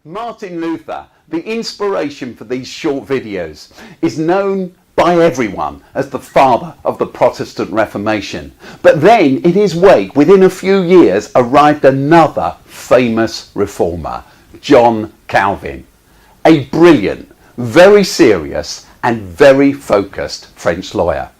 Martin Luther, the inspiration for these short videos, is known by everyone as the father of the Protestant Reformation. But then, in his wake, within a few years, arrived another famous reformer, John Calvin, a brilliant, very serious and very focused French lawyer.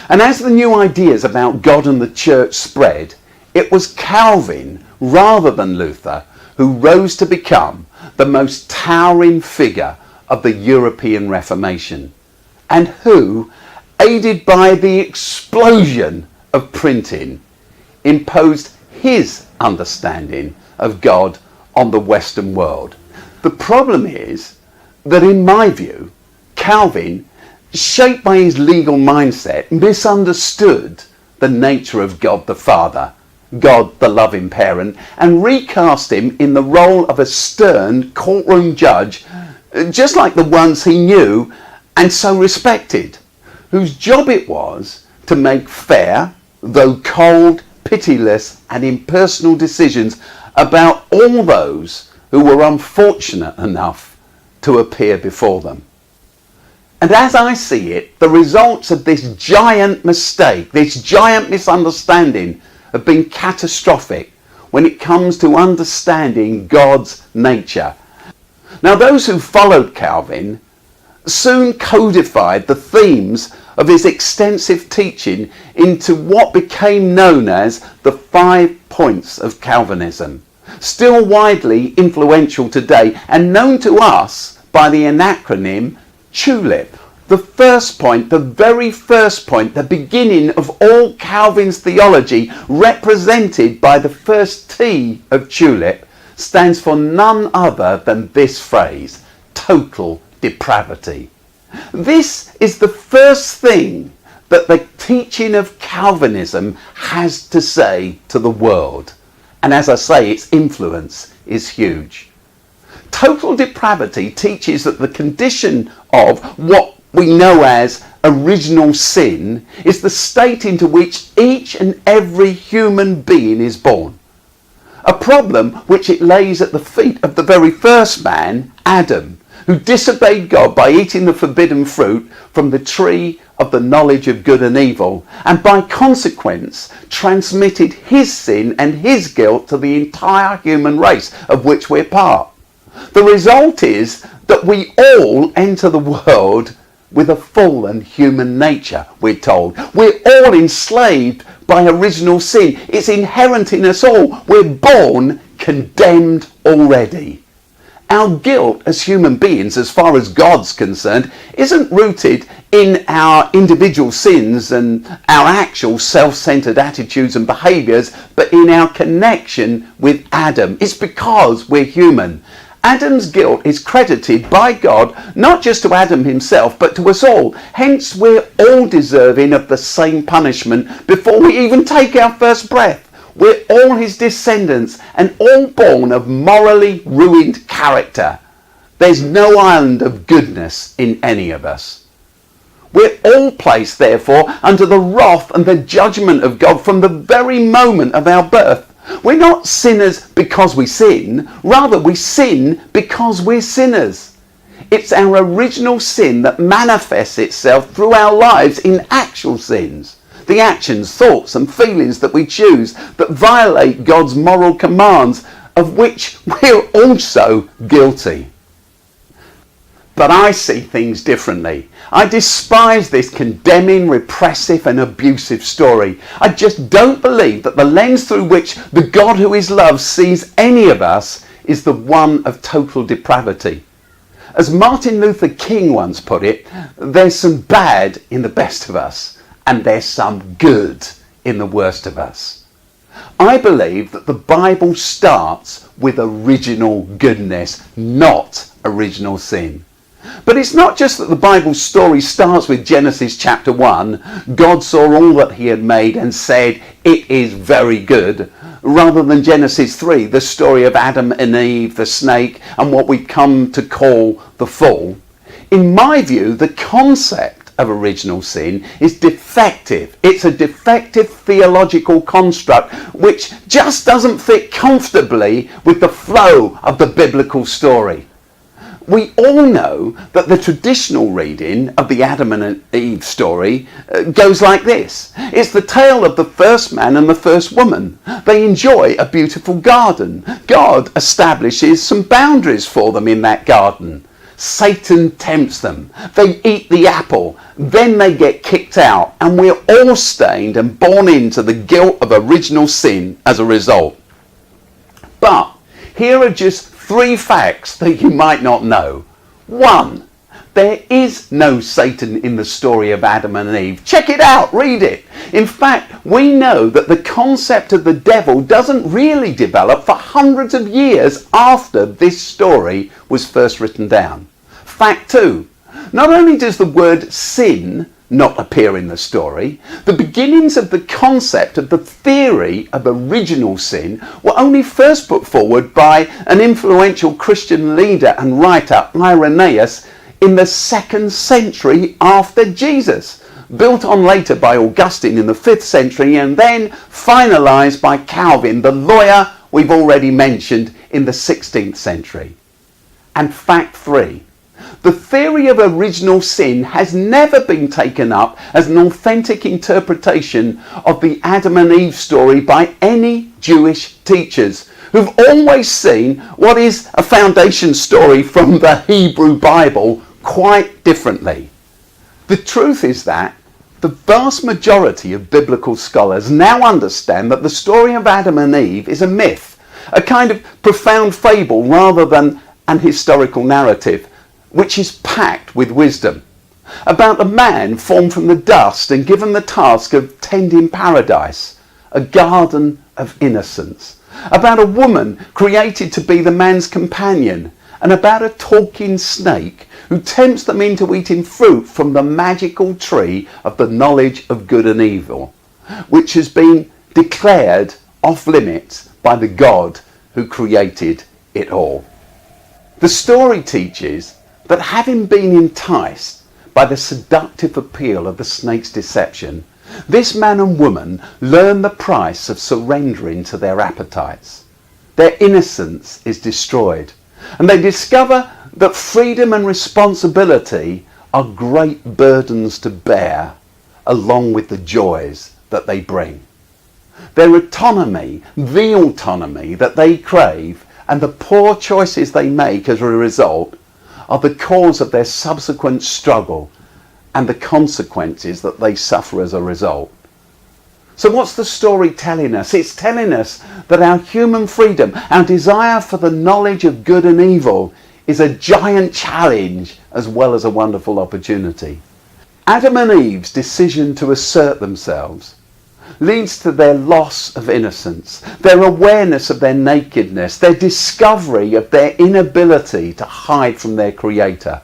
And as the new ideas about God and the Church spread, it was Calvin, rather than Luther, who rose to become the most towering figure of the European Reformation, and who, aided by the explosion of printing, imposed his understanding of God on the Western world. The problem is that, in my view, Calvin, shaped by his legal mindset, misunderstood the nature of God the Father, God the loving parent, and recast him in the role of a stern courtroom judge, just like the ones he knew and so respected, whose job it was to make fair, though cold, pitiless and impersonal decisions about all those who were unfortunate enough to appear before them. And as I see it, the results of this giant mistake, this giant misunderstanding, have been catastrophic when it comes to understanding God's nature. Now, those who followed Calvin soon codified the themes of his extensive teaching into what became known as the 5 points of Calvinism, still widely influential today and known to us by the acronym TULIP. The first point, the very first point, the beginning of all Calvin's theology, represented by the first T of TULIP, stands for none other than this phrase: total depravity. This is the first thing that the teaching of Calvinism has to say to the world. And as I say, its influence is huge. Total depravity teaches that the condition of what we know as original sin is the state into which each and every human being is born. A problem which it lays at the feet of the very first man, Adam, who disobeyed God by eating the forbidden fruit from the tree of the knowledge of good and evil, and by consequence transmitted his sin and his guilt to the entire human race of which we're part. The result is that we all enter the world with a fallen human nature, we're told. We're all enslaved by original sin. It's inherent in us all. We're born condemned already. Our guilt as human beings, as far as God's concerned, isn't rooted in our individual sins and our actual self-centered attitudes and behaviors, but in our connection with Adam. It's because we're human. Adam's guilt is credited by God not just to Adam himself, but to us all. Hence, we're all deserving of the same punishment before we even take our first breath. We're all his descendants and all born of morally ruined character. There's no island of goodness in any of us. We're all placed, therefore, under the wrath and the judgment of God from the very moment of our birth. We're not sinners because we sin, rather we sin because we're sinners. It's our original sin that manifests itself through our lives in actual sins. The actions, thoughts and feelings that we choose that violate God's moral commands, of which we're also guilty. But I see things differently. I despise this condemning, repressive and abusive story. I just don't believe that the lens through which the God who is love sees any of us is the one of total depravity. As Martin Luther King once put it, there's some bad in the best of us and there's some good in the worst of us. I believe that the Bible starts with original goodness, not original sin. But it's not just that the Bible's story starts with Genesis chapter 1, God saw all that he had made and said, it is very good, rather than Genesis 3, the story of Adam and Eve, the snake, and what we come to call the fall. In my view, the concept of original sin is defective. It's a defective theological construct which just doesn't fit comfortably with the flow of the biblical story. We all know that the traditional reading of the Adam and Eve story goes like this. It's the tale of the first man and the first woman. They enjoy a beautiful garden. God establishes some boundaries for them in that garden. Satan tempts them. They eat the apple. Then they get kicked out, and we're all stained and born into the guilt of original sin as a result. But here are just 3 facts that you might not know. 1. There is no Satan in the story of Adam and Eve. Check it out, read it. In fact, we know that the concept of the devil doesn't really develop for hundreds of years after this story was first written down. Fact 2. Not only does the word sin not appear in the story, the beginnings of the concept of the theory of original sin were only first put forward by an influential Christian leader and writer, Irenaeus, in the 2nd century after Jesus, built on later by Augustine in the 5th century, and then finalised by Calvin, the lawyer we've already mentioned, in the 16th century. And fact 3. The theory of original sin has never been taken up as an authentic interpretation of the Adam and Eve story by any Jewish teachers who've always seen what is a foundation story from the Hebrew Bible quite differently. The truth is that the vast majority of biblical scholars now understand that the story of Adam and Eve is a myth, a kind of profound fable rather than an historical narrative, which is packed with wisdom, about a man formed from the dust and given the task of tending paradise, a garden of innocence, about a woman created to be the man's companion, and about a talking snake who tempts them into eating fruit from the magical tree of the knowledge of good and evil, which has been declared off limits by the God who created it all. The story teaches that having been enticed by the seductive appeal of the snake's deception, this man and woman learn the price of surrendering to their appetites. Their innocence is destroyed, and they discover that freedom and responsibility are great burdens to bear, along with the joys that they bring. Their autonomy, the autonomy that they crave, and the poor choices they make as a result are the cause of their subsequent struggle and the consequences that they suffer as a result. So what's the story telling us? It's telling us that our human freedom, our desire for the knowledge of good and evil, is a giant challenge as well as a wonderful opportunity. Adam and Eve's decision to assert themselves leads to their loss of innocence, their awareness of their nakedness, their discovery of their inability to hide from their Creator,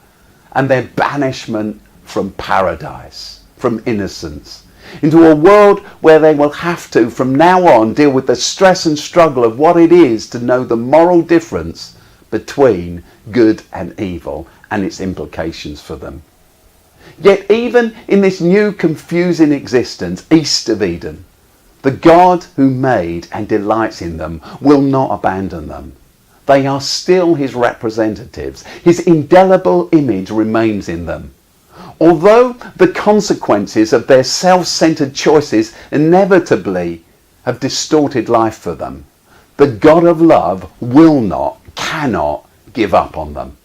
and their banishment from paradise, from innocence, into a world where they will have to, from now on, deal with the stress and struggle of what it is to know the moral difference between good and evil and its implications for them. Yet even in this new confusing existence east of Eden, the God who made and delights in them will not abandon them. They are still his representatives. His indelible image remains in them. Although the consequences of their self-centered choices inevitably have distorted life for them, the God of love will not, cannot give up on them.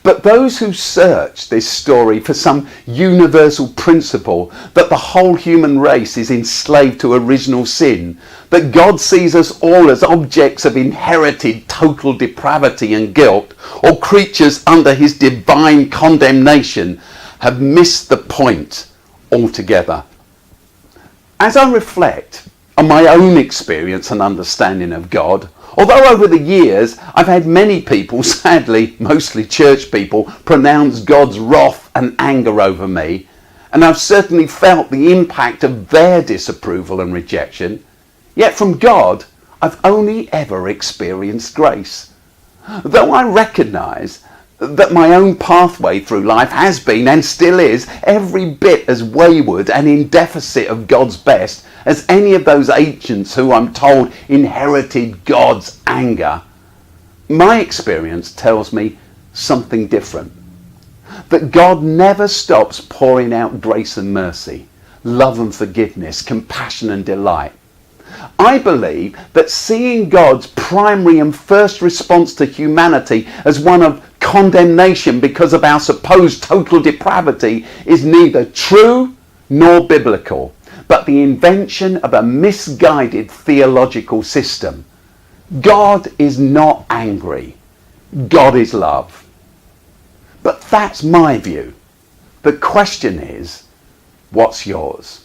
But those who search this story for some universal principle that the whole human race is enslaved to original sin, that God sees us all as objects of inherited total depravity and guilt, or creatures under his divine condemnation, have missed the point altogether. As I reflect on my own experience and understanding of God, although over the years I've had many people, sadly mostly church people, pronounce God's wrath and anger over me, and I've certainly felt the impact of their disapproval and rejection, yet from God I've only ever experienced grace. Though I recognise that my own pathway through life has been and still is every bit as wayward and in deficit of God's best as any of those ancients who I'm told inherited God's anger, my experience tells me something different. That God never stops pouring out grace and mercy, love and forgiveness, compassion and delight. I believe that seeing God's primary and first response to humanity as one of condemnation because of our supposed total depravity is neither true nor biblical, but the invention of a misguided theological system. God is not angry. God is love. But that's my view. The question is, what's yours?